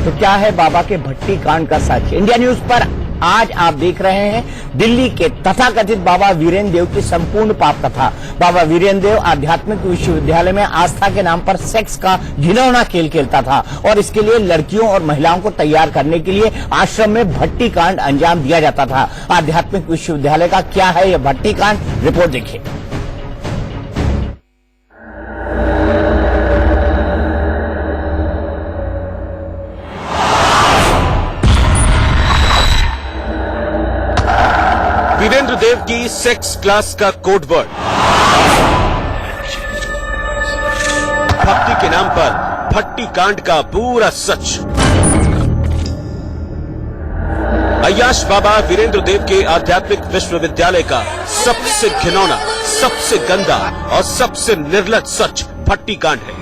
तो क्या है बाबा के भट्टी कांड का सच? इंडिया न्यूज पर आज आप देख रहे हैं दिल्ली के तथाकथित बाबा वीरेंद्र देव की संपूर्ण पाप कथा। बाबा वीरेंद्र देव आध्यात्मिक विश्वविद्यालय में आस्था के नाम पर सेक्स का घिनौना खेल खेलता था और इसके लिए लड़कियों और महिलाओं को तैयार करने के लिए आश्रम में भट्टी कांड अंजाम दिया जाता था। आध्यात्मिक विश्वविद्यालय का क्या है यह भट्टी कांड, रिपोर्ट देखिए। वीरेंद्र देव की सेक्स क्लास का कोड वर्ड, भक्ति के नाम पर भट्टी कांड का पूरा सच। अय्याश बाबा वीरेंद्र देव के आध्यात्मिक विश्वविद्यालय का सबसे घिनौना, सबसे गंदा और सबसे निर्लज सच भट्टी कांड है।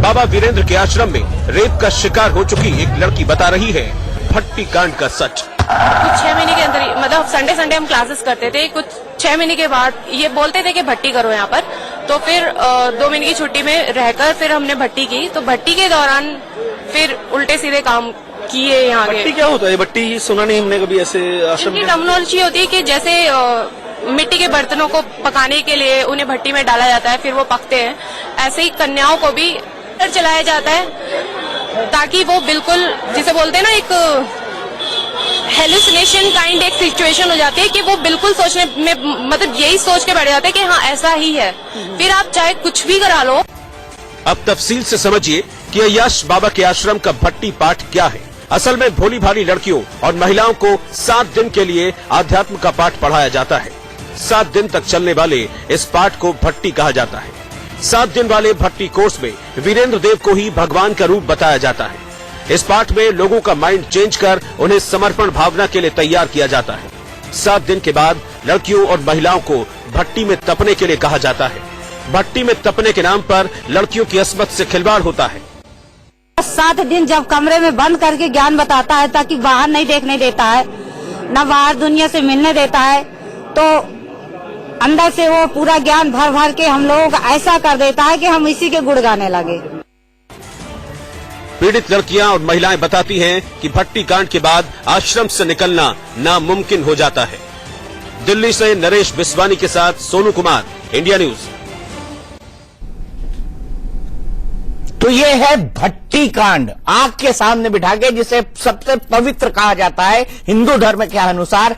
बाबा वीरेंद्र के आश्रम में रेप का शिकार हो चुकी एक लड़की बता रही है भट्टी कांड का सच। कुछ 6 महीने के अंदर, मतलब संडे हम क्लासेस करते थे, कुछ 6 महीने के बाद ये बोलते थे कि भट्टी करो यहाँ पर। तो फिर 2 महीने की छुट्टी में रहकर फिर हमने भट्टी की। तो भट्टी के दौरान फिर उल्टे सीधे काम किए यहाँ के। भट्टी क्या होता है? भट्टी सुना नहीं हमने कभी ऐसे आश्रम में। टर्मिनोलॉजी होती है कि जैसे मिट्टी के बर्तनों को पकाने के लिए उन्हें भट्टी में डाला जाता है, फिर वो पकते हैं। ऐसे ही कन्याओं को भी चलाया जाता है ताकि वो बिल्कुल, जिसे बोलते हैं ना, एक हेलुसिनेशन काइंड एक सिचुएशन हो जाती है कि वो बिल्कुल सोचने में, मतलब यही सोच के बैठ जाते हैं कि हाँ ऐसा ही है। फिर आप चाहे कुछ भी करा लो। अब तफसील से समझिए कि अय्याश बाबा के आश्रम का भट्टी पाठ क्या है। असल में भोली भाली लड़कियों और महिलाओं को 7 दिन के लिए आध्यात्म का पाठ पढ़ाया जाता है। 7 दिन तक चलने वाले इस पाठ को भट्टी कहा जाता है। 7 दिन वाले भट्टी कोर्स में वीरेंद्र देव को ही भगवान का रूप बताया जाता है। इस पाठ में लोगों का माइंड चेंज कर उन्हें समर्पण भावना के लिए तैयार किया जाता है। 7 दिन के बाद लड़कियों और महिलाओं को भट्टी में तपने के लिए कहा जाता है। भट्टी में तपने के नाम पर लड़कियों की अस्मत से खिलवाड़ होता है। 7 दिन जब कमरे में बंद करके ज्ञान बताता है ताकि बाहर नहीं देखने देता है, न बाहर दुनिया से मिलने देता है, तो अंदर से वो पूरा ज्ञान भर भर के हम लोगों को ऐसा कर देता है कि हम इसी के गुण गाने लगे। पीड़ित लड़कियां और महिलाएं बताती हैं कि भट्टी कांड के बाद आश्रम से निकलना नामुमकिन हो जाता है। दिल्ली से नरेश बिस्वानी के साथ सोनू कुमार, इंडिया न्यूज। तो ये है भट्टी कांड, आग के सामने बिठा के, जिसे सबसे पवित्र कहा जाता है हिंदू धर्म के अनुसार।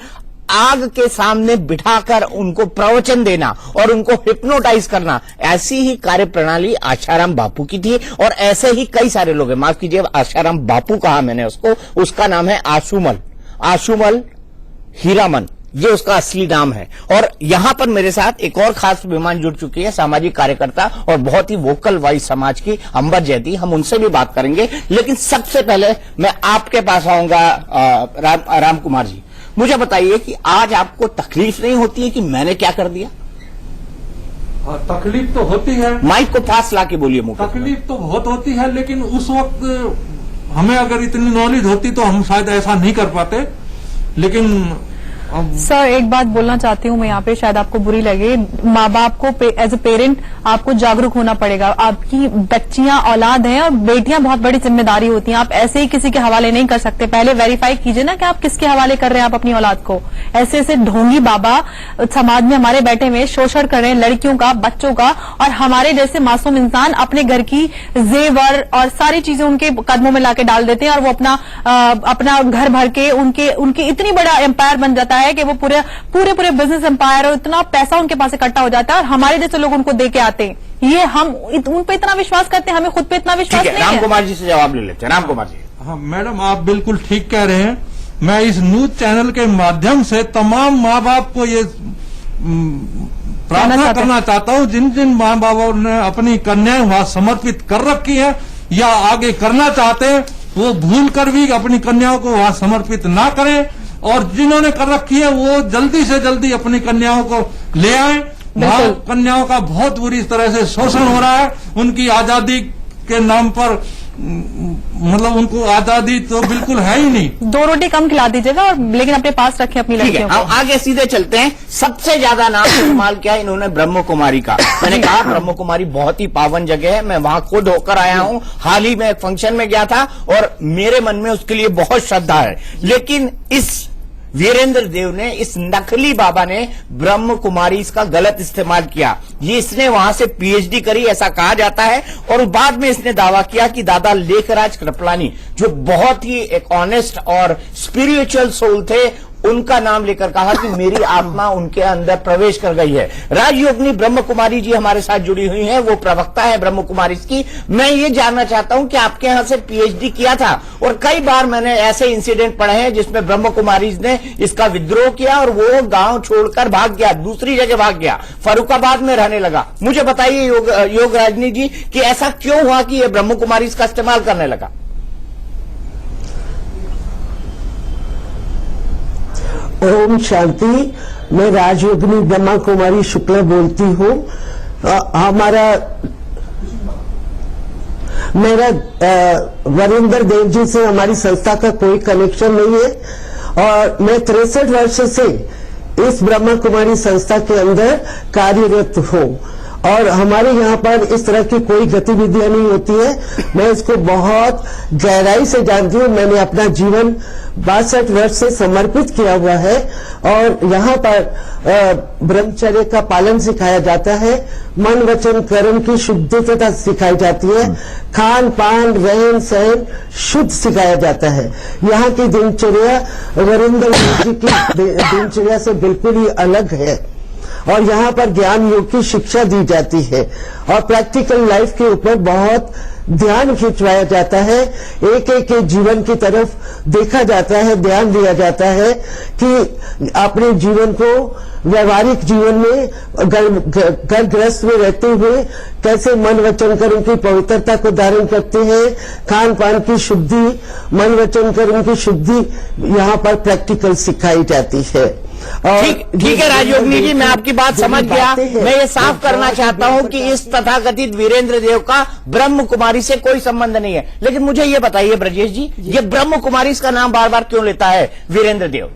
आग के सामने बिठाकर उनको प्रवचन देना और उनको हिप्नोटाइज करना, ऐसी ही कार्य प्रणाली आशाराम बापू की थी। और ऐसे ही कई सारे लोग हैं, माफ कीजिए आशाराम बापू कहा मैंने उसको, उसका नाम है आशुमल हीरामन, ये उसका असली नाम है। और यहां पर मेरे साथ एक और खास मेहमान जुड़ चुकी है, सामाजिक कार्यकर्ता और बहुत ही वोकल वॉइस समाज की अंबर जैदी। हम उनसे भी बात करेंगे, लेकिन सबसे पहले मैं आपके पास आऊंगा। राम कुमार जी, मुझे बताइए कि आज आपको तकलीफ नहीं होती है कि मैंने क्या कर दिया? तकलीफ तो होती है। माइक को पास लाके बोलिए मुझे। तकलीफ तो बहुत होती है, लेकिन उस वक्त हमें अगर इतनी नॉलेज होती तो हम शायद ऐसा नहीं कर पाते। लेकिन सर एक बात बोलना चाहती हूँ मैं यहाँ पे, शायद आपको बुरी लगे। माँ बाप को एज ए पेरेंट आपको जागरूक होना पड़ेगा। आपकी बच्चियां औलाद हैं और बेटियां बहुत बड़ी जिम्मेदारी होती हैं। आप ऐसे ही किसी के हवाले नहीं कर सकते। पहले वेरीफाई कीजिए ना कि आप किसके हवाले कर रहे हैं आप अपनी औलाद को। ऐसे ऐसे ढोंगी बाबा समाज में हमारे बैठे हुए शोषण कर रहे हैं लड़कियों का, बच्चों का, और हमारे जैसे मासूम इंसान अपने घर की जेवर और सारी चीजें उनके कदमों में लाके डाल देते हैं और वो अपना घर भर के उनके इतनी बड़ा एम्पायर बन जाता है कि वो पूरे बिजनेस एम्पायर और इतना पैसा उनके पास इकट्ठा हो जाता है और हमारे जैसे लोग उनको दे के आते हैं। ये हम उन पे इतना विश्वास करते हैं, हमें खुद पे इतना विश्वास नहीं है। राम कुमार जी से जवाब ले लेते हैं। राम कुमार जी। हाँ मैडम, आप बिल्कुल ठीक कह रहे हैं। मैं इस न्यूज चैनल के माध्यम से तमाम माँ बाप को ये प्रार्थना करना चाहता हूँ, जिन जिन माँ बापों ने अपनी कन्याएं वहां समर्पित कर रखी है या आगे करना चाहते हैं, वो भूल कर भी अपनी कन्याओं को वहां समर्पित ना करें। और जिन्होंने कर रखी है वो जल्दी से जल्दी अपनी कन्याओं को ले आए। वहां कन्याओं का बहुत बुरी तरह से शोषण हो रहा है। उनकी आजादी के नाम पर मतलब उनको आजादी तो बिल्कुल है ही नहीं। 2 रोटी कम खिला दीजिएगा और लेकिन अपने पास रखें अपनी ठीक है, लड़कियों को। हम आगे सीधे चलते हैं। सबसे ज्यादा नाम इस्तेमाल किया इन्होंने ब्रह्म कुमारी का। मैंने कहा ब्रह्म कुमारी बहुत ही पावन जगह है, मैं वहां खुद होकर आया हूं। हाल ही में एक फंक्शन में गया था और मेरे मन में उसके लिए बहुत श्रद्धा है। लेकिन इस वीरेंद्र देव ने, इस नकली बाबा ने ब्रह्म कुमारी इसका गलत इस्तेमाल किया। ये इसने वहां से पीएचडी करी ऐसा कहा जाता है और बाद में इसने दावा किया कि दादा लेखराज कृपलानी, जो बहुत ही एक ऑनेस्ट और स्पिरिचुअल सोल थे, उनका नाम लेकर कहा कि मेरी आत्मा उनके अंदर प्रवेश कर गई है। राजयोगिनी ब्रह्म कुमारी जी हमारे साथ जुड़ी हुई हैं, वो प्रवक्ता है ब्रह्म कुमारी की। मैं ये जानना चाहता हूं कि आपके यहां से पीएचडी किया था और कई बार मैंने ऐसे इंसिडेंट पढ़े हैं जिसमें ब्रह्म कुमारी ने इसका विद्रोह किया और वो गांव छोड़कर भाग गया, दूसरी जगह भाग गया, फर्रुखाबाद में रहने लगा। मुझे बताइए योग राजनी जी कि ऐसा क्यों हुआ कि ये ब्रह्म कुमारी इसका इस्तेमाल करने लगा? ओम शांति। मैं राजयोगिनी ब्रह्मा कुमारी शुक्ला बोलती हूँ। मेरा वीरेंद्र देव जी से हमारी संस्था का कोई कनेक्शन नहीं है और मैं 63 वर्ष से इस ब्रह्मा कुमारी संस्था के अंदर कार्यरत हूँ और हमारे यहाँ पर इस तरह की कोई गतिविधियां नहीं होती है। मैं इसको बहुत गहराई से जानती हूँ। मैंने अपना जीवन 62 वर्ष से समर्पित किया हुआ है और यहाँ पर ब्रह्मचर्य का पालन सिखाया जाता है, मन वचन कर्म की शुद्धता सिखाई जाती है, खान पान रहन सहन शुद्ध सिखाया जाता है। यहाँ की दिनचर्या वीरेंद्र जी की दिनचर्या से बिल्कुल ही अलग है और यहाँ पर ज्ञान योग की शिक्षा दी जाती है और प्रैक्टिकल लाइफ के ऊपर बहुत ध्यान खिंचवाया जाता है। एक एक के जीवन की तरफ देखा जाता है, ध्यान दिया जाता है कि अपने जीवन को व्यवहारिक जीवन में घर गृहस्थ में रहते हुए कैसे मन वचन कर्म की पवित्रता को धारण करते हैं, खान पान की शुद्धि, मन वचन कर्म की शुद्धि यहाँ पर प्रैक्टिकल सिखाई जाती है। ठीक है राजयोगिनी जी, मैं आपकी बात समझ गया। मैं ये साफ करना चाहता हूं कि इस तथाकथित वीरेंद्र देव का ब्रह्म कुमारी से कोई संबंध नहीं है। लेकिन मुझे ये बताइए ब्रजेश जी, ये ब्रह्म कुमारी इसका नाम बार बार क्यों लेता है वीरेंद्र देव?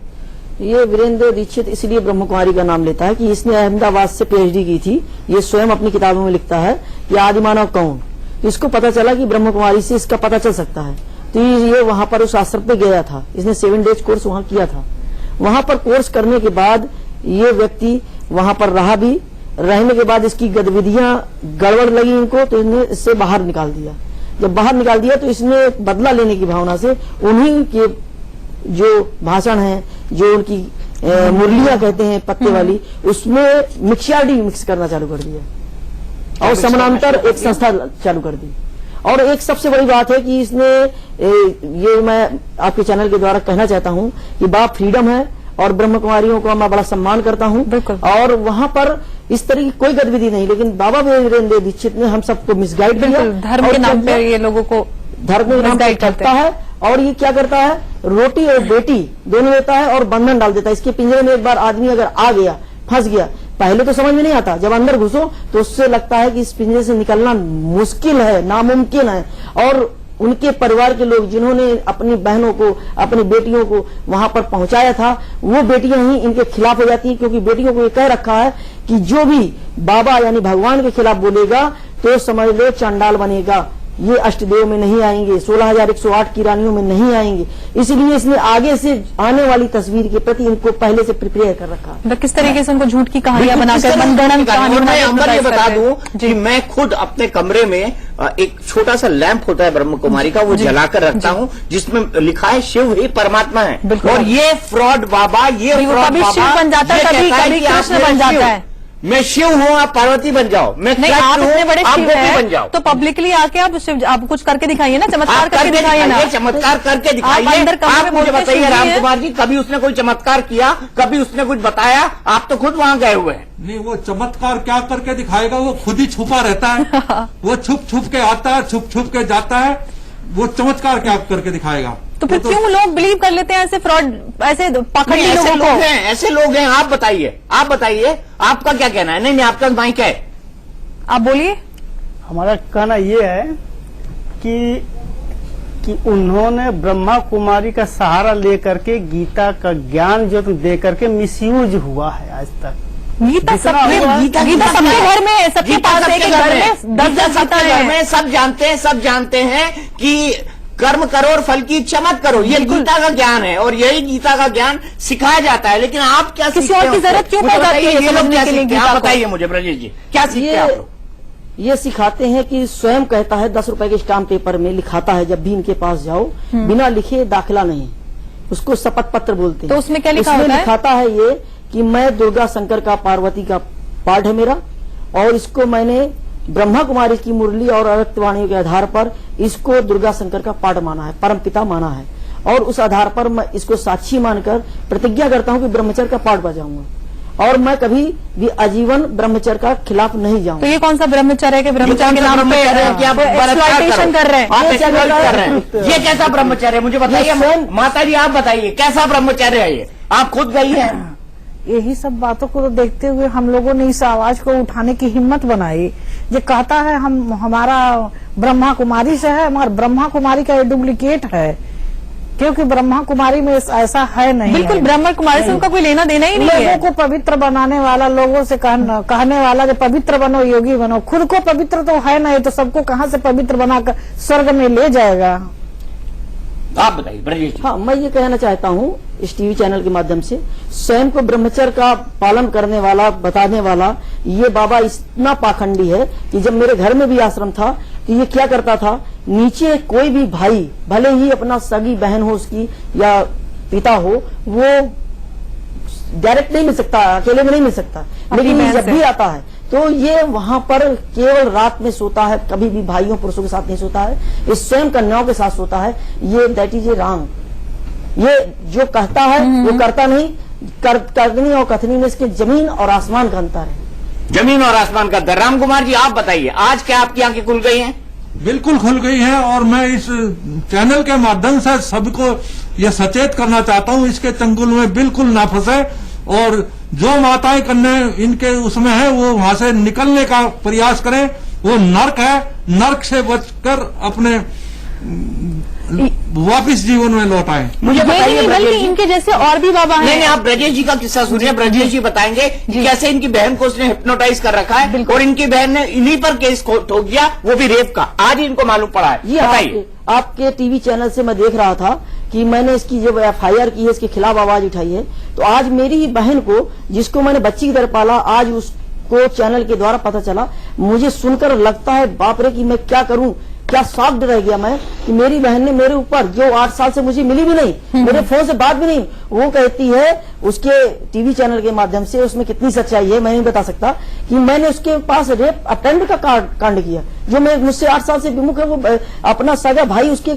ये वीरेंद्र दीक्षित इसलिए ब्रह्म कुमारी का नाम लेता है कि इसने अहमदाबाद से पीएचडी की थी। ये स्वयं अपनी किताबों में लिखता है कि आदिमानव कौन, इसको पता चला कि ब्रह्म कुमारी से इसका पता चल सकता है, तो ये वहां पर उस आश्रम पे गया था। इसने 7 डेज कोर्स वहां किया था। वहां पर कोर्स करने के बाद ये व्यक्ति वहां पर रहा भी, रहने के बाद इसकी गतिविधियां गड़बड़ लगी इनको, तो इसने इससे बाहर निकाल दिया। जब बाहर निकाल दिया तो इसने बदला लेने की भावना से उन्हीं के जो भाषण है, जो उनकी मुरलियां कहते हैं पत्ते वाली, उसमें मिक्सचार्डी मिक्स करना चालू कर दिया और समानांतर एक संस्था चालू कर दी। और एक सबसे बड़ी बात है कि इसने ये मैं आपके चैनल के द्वारा कहना चाहता हूं कि बाप फ्रीडम है और ब्रह्म कुमारियों को मैं बड़ा सम्मान करता हूं और वहां पर इस तरह की कोई गतिविधि नहीं, लेकिन बाबा वीरेंद्र दीक्षित ने हम सबको मिसगाइड किया। धर्म के नाम पे ये लोगों को धर्म के नाम पे करता है और ये क्या करता है, रोटी और बेटी दोनों देता है और बंधन डाल देता है। इसके पिंजरे में एक बार आदमी अगर आ गया, फंस गया, पहले तो समझ में नहीं आता, जब अंदर घुसो तो उससे लगता है कि इस पिंजरे से निकलना मुश्किल है, नामुमकिन है। और उनके परिवार के लोग जिन्होंने अपनी बहनों को, अपनी बेटियों को वहां पर पहुंचाया था, वो बेटियां ही इनके खिलाफ हो जाती हैं, क्योंकि बेटियों को ये कह रखा है कि जो भी बाबा यानी भगवान के खिलाफ बोलेगा तो समझ लो चंडाल बनेगा, ये अष्टदेव में नहीं आएंगे, 16,108 की रानियों में नहीं आएंगे। इसलिए इसने आगे से आने वाली तस्वीर के प्रति इनको पहले से प्रिपेयर कर रखा। तो किस तरीके से उनको झूठ की कहानियां बनाकर मैं बता दूं कि मैं खुद अपने कमरे में एक छोटा सा लैंप होता है ब्रह्म कुमारी का, वो जलाकर रखता हूं, जिसमें लिखा है शिव ही परमात्मा है। और ये फ्रॉड बाबा, ये फ्रॉड बाबा शिव बन जाता है, कभी कृष्ण बन जाता है। मैं शिव हूँ, आप पार्वती बन जाओ, मैं नहीं, आप इतने बड़े शिव हैं, बन जाओ। तो पब्लिकली आके आप शिव, आप कुछ करके दिखाइए ना, चमत्कार करके दिखाइए ना, चमत्कार करके दिखाइए। आप मुझे बताइए राम कुमार जी, कभी उसने कोई चमत्कार किया, कभी उसने कुछ बताया? आप तो खुद वहां गए हुए हैं। नहीं, वो चमत्कार क्या करके दिखाएगा, वो खुद ही छुपा रहता है। वो छुप छुप के आता है, छुप छुप के जाता है, वो चमत्कार क्या करके दिखाएगा? तो फिर क्यों लोग बिलीव कर लेते हैं ऐसे फ्रॉड, ऐसे पकड़ने लोगों को? ऐसे लोग हैं, आप बताइए, आप बताइए, आपका क्या कहना है? नहीं, आपका माइक है, आप बोलिए। हमारा कहना ये है कि कि उन्होंने ब्रह्मा कुमारी का सहारा लेकर के गीता का ज्ञान जो दे करके मिसयूज हुआ है आज तक। गीता जितना सबके हुआ- गीता सबके घर में है, सबके पास एक घर में 10 गीता है। में सब जानते हैं कि कर्म करो और फल की इच्छा मत करो, ये गीता का ज्ञान है और यही गीता का ज्ञान सिखाया जाता है। लेकिन आप क्या किसी सीखते और की हो? जरूरत क्यों मुझे पड़ जाती है बताइए, ये लोग समझने क्या के लिए सीखते हैं? गीता आप को? बताइए मुझे ब्रजेश जी, क्या सीखते हैं आप लोग? ये सिखाते हैं कि स्वयं कहता है 10 रुपए के स्टाम्प पेपर में लिखाता है, जब भी इनके पास जाओ बिना लिखे दाखिला नहीं, उसको शपथ पत्र बोलते हैं। तो उसमें क्या लिखा उसमें होता है? लिखाता है ये कि मैं दुर्गा शंकर का पार्वती का पाठ है मेरा, और इसको मैंने ब्रह्मा कुमारी की मुरली और अरक्तवाणियों के आधार पर इसको दुर्गा शंकर का पाठ माना है, परम पिता माना है, और उस आधार पर मैं इसको साक्षी मानकर प्रतिज्ञा करता हूं कि ब्रह्मचर्य का पाठ बजाऊंगा और मैं कभी भी आजीवन ब्रह्मचर्य का खिलाफ नहीं तो जाऊंगा। ये कौन सा ब्रह्मचर्य है कि ब्रह्मचर्य के नाम पे एक्सप्लॉइटेशन कर रहे हैं? आप एक्सप्लॉइट कर रहे हैं। ये कैसा ब्रह्मचर्य है मुझे बताइए। माता जी आप बताइए कैसा ब्रह्मचर्य है ये? आप खुद गई हैं। यही सब बातों को तो देखते हुए हम लोगों ने इस आवाज को उठाने की हिम्मत बनाई। ये कहता है हमारा ब्रह्मा कुमारी से है, मगर ब्रह्मा कुमारी का ये डुप्लीकेट है, क्योंकि ब्रह्मा कुमारी में ऐसा है नहीं। बिल्कुल, ब्रह्मा कुमारी से उनका कोई लेना देना ही नहीं है। लोगों को पवित्र बनाने वाला, लोगों से कहने वाला कि पवित्र बनो, योगी बनो, खुद को पवित्र तो है नहीं, तो सबको कहाँ से पवित्र बनाकर स्वर्ग में ले जाएगा? आप बताइए ब्रजेश जी। हाँ, मैं ये कहना चाहता हूँ इस टीवी चैनल के माध्यम से, स्वयं को ब्रह्मचर्य का पालन करने वाला, बताने वाला ये बाबा इतना पाखंडी है कि जब मेरे घर में भी आश्रम था तो ये क्या करता था, नीचे कोई भी भाई, भले ही अपना सगी बहन हो उसकी या पिता हो, वो डायरेक्ट नहीं मिल सकता, अकेले में नहीं मिल सकता, लेकिन ये जब भी आता है तो ये वहां पर केवल रात में सोता है, कभी भी भाइयों पुरुषों के साथ नहीं सोता है, ये स्वयं कन्याओं के साथ सोता है। ये दैट इज ए रॉन्ग। ये जो कहता है वो करता नहीं, करनी और कथनी में इसके जमीन और आसमान का अंतर है। जमीन और आसमान का अंतर। राम कुमार जी आप बताइए, आज क्या आपकी आंखें खुल गई हैं? बिल्कुल खुल गई है, और मैं इस चैनल के माध्यम से सबको यह सचेत करना चाहता हूं, इसके चंगुल में बिल्कुल ना फंसे, और जो माताएं कन्याएं इनके उसमें है वो वहां से निकलने का प्रयास करें। वो नर्क है, नर्क से बचकर अपने वापिस जीवन में लौट आए। मुझे बताइए बल्कि इनके जैसे और भी बाबा हैं। नहीं, आप ब्रजेश जी का किस्सा सुनिए। ब्रजेश जी बताएंगे कि कैसे इनकी बहन को उसने हिप्नोटाइज कर रखा है और इनकी बहन ने इन्हीं पर केस ठोक दिया, वो भी रेप का। आज इनको मालूम पड़ा है। ये बताइए। आपके टीवी चैनल से मैं देख रहा था कि मैंने इसकी जब FIR की है, इसके खिलाफ आवाज उठाई है, तो आज मेरी ही बहन को, जिसको मैंने बच्ची की तरह पाला, आज उसको चैनल के द्वारा पता चला। मुझे सुनकर लगता है बाप रे कि मैं क्या करूं, क्या शॉक्ड रह गया मैं कि मेरी बहन ने मेरे ऊपर, जो 8 साल से मुझे मिली भी नहीं, मेरे फोन से बात भी नहीं, वो कहती है उसके टीवी चैनल के माध्यम से, उसमें कितनी सच्चाई है मैं नहीं बता सकता, कि मैंने उसके पास रेप अटेम्प्ट का कांड किया। जो मैं मुझसे 8 साल से विमुख है, वो अपना सगा भाई उसके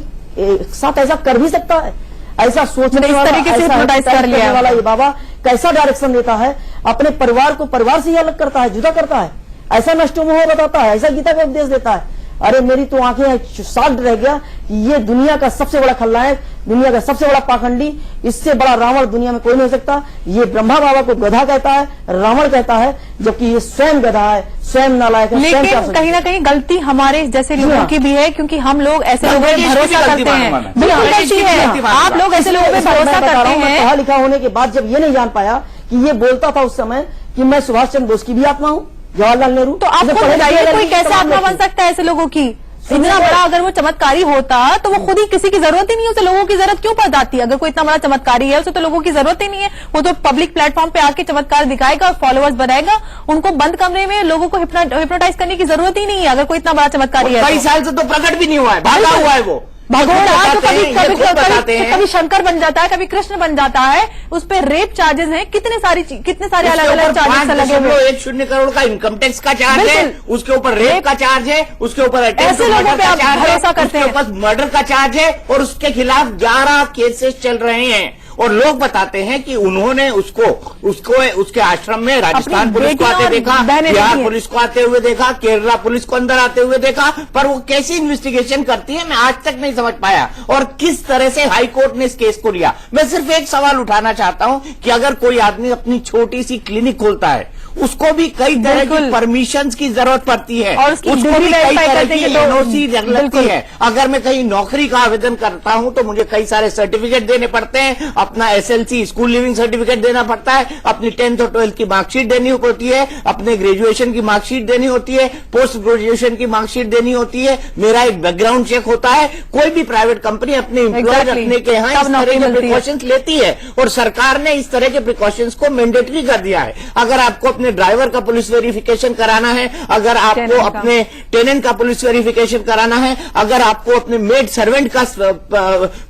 साथ ऐसा कर भी सकता है? ऐसा सोचने वाला, ऐसा वाला ये बाबा कैसा डायरेक्शन देता है? अपने परिवार को परिवार से ही अलग करता है, जुदा करता है, ऐसा नष्ट मोह बताता है, ऐसा गीता का उपदेश देता है। अरे मेरी तो आंखें शॉक्ड रह गया कि ये दुनिया का सबसे बड़ा खलनायक, दुनिया का सबसे बड़ा पाखंडी, इससे बड़ा रावण दुनिया में कोई नहीं हो सकता। ये ब्रह्मा बाबा को गधा कहता है, रावण कहता है, जबकि ये स्वयं गधा है, स्वयं नालायक है। लेकिन कहीं ना कहीं गलती हमारे जैसे लोगों की भी है, क्योंकि हम लोग ऐसे लोगों पर भरोसा करते हैं। बिल्कुल गलती है, आप लोग ऐसे लोगों पर भरोसा करते हैं। पढ़ा लिखा होने के बाद जब ये नहीं जान पाया कि ये बोलता था उस समय कि मैं सुभाष चंद्र बोस की भी आत्मा हूँ, जवाहरलाल नेहरू, तो आपको बताइए कोई कैसे आत्मा बन सकता है ऐसे लोगों की? इतना बड़ा अगर वो चमत्कारी होता तो वो खुद ही, किसी की जरूरत ही नहीं है उसे, लोगों की जरूरत क्यों पड़ जाती है? अगर कोई इतना बड़ा चमत्कारी है उसे तो लोगों की जरूरत ही नहीं है, वो तो पब्लिक प्लेटफॉर्म पे आके चमत्कार दिखाएगा और फॉलोअर्स बनाएगा। उनको बंद कमरे में लोगों को हिप्नोटाइज करने की जरूरत ही नहीं है अगर कोई इतना बड़ा चमत्कारी है। कई साल से तो प्रकट भी नहीं हुआ है, भागा हुआ है वो। भगवान तो कभी शंकर बन जाता है, कभी कृष्ण बन जाता है, उस पर रेप चार्जेस हैं, कितने सारे अलग अलग चार्जेस लगे हुए। 1.0 करोड़ का इनकम टैक्स का चार्ज है, उसके ऊपर रेप का चार्ज है, उसके ऊपर ऐसे लोगों पे आप भरोसा करते हैं, बस मर्डर का चार्ज है, और उसके खिलाफ 11 केसेस चल रहे हैं। और लोग बताते हैं कि उन्होंने उसको उसके आश्रम में राजस्थान पुलिस को आते देखा, बिहार पुलिस को आते हुए देखा, केरला पुलिस को अंदर आते हुए देखा, पर वो कैसी इन्वेस्टिगेशन करती है मैं आज तक नहीं समझ पाया, और किस तरह से हाईकोर्ट ने इस केस को लिया। मैं सिर्फ एक सवाल उठाना चाहता हूं कि अगर कोई आदमी अपनी छोटी सी क्लिनिक खोलता है, उसको भी कई तरह की बिल्कुल। परमिशंस की जरूरत पड़ती है, और उसकी उसको भी डिग्री कई verify तरह करने की के तो- एनओसी लगती बिल्कुल। है। अगर मैं कहीं नौकरी का आवेदन करता हूं तो मुझे कई सारे सर्टिफिकेट देने पड़ते हैं, अपना एसएलसी स्कूल लिविंग सर्टिफिकेट देना पड़ता है, अपनी 10th और 12th की मार्कशीट देनी होती है, अपने ग्रेजुएशन की मार्कशीट देनी होती है, पोस्ट ग्रेजुएशन की मार्कशीट देनी होती है, मेरा एक बैकग्राउंड चेक होता है। कोई भी प्राइवेट कंपनी अपने एम्प्लॉय Exactly. रखने के यहाँ तब इस नौकरी तरह के मिलती है। प्रिकॉशंस लेती है और सरकार ने इस तरह के प्रिकॉशंस को मैंडेटरी कर दिया है। अगर आपको अपने ड्राइवर का पुलिस वेरिफिकेशन कराना है, अगर आपको टेनेंट का। अपने टेनेंट का पुलिस वेरिफिकेशन कराना है, अगर आपको अपने मेड सर्वेंट का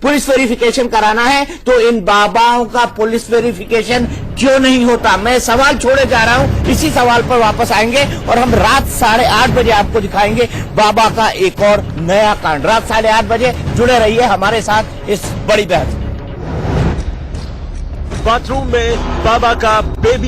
पुलिस वेरिफिकेशन कराना है, तो इन बाबाओं का पुलिस वेरिफिकेशन क्यों नहीं होता? मैं सवाल छोड़े जा रहा हूं, इसी सवाल पर वापस आएंगे और हम रात 8:30 बजे आपको दिखाएंगे बाबा का एक और नया कांड। रात 8:30 बजे जुड़े रहिए हमारे साथ इस बड़ी बहस। बाथरूम में बाबा का बेबी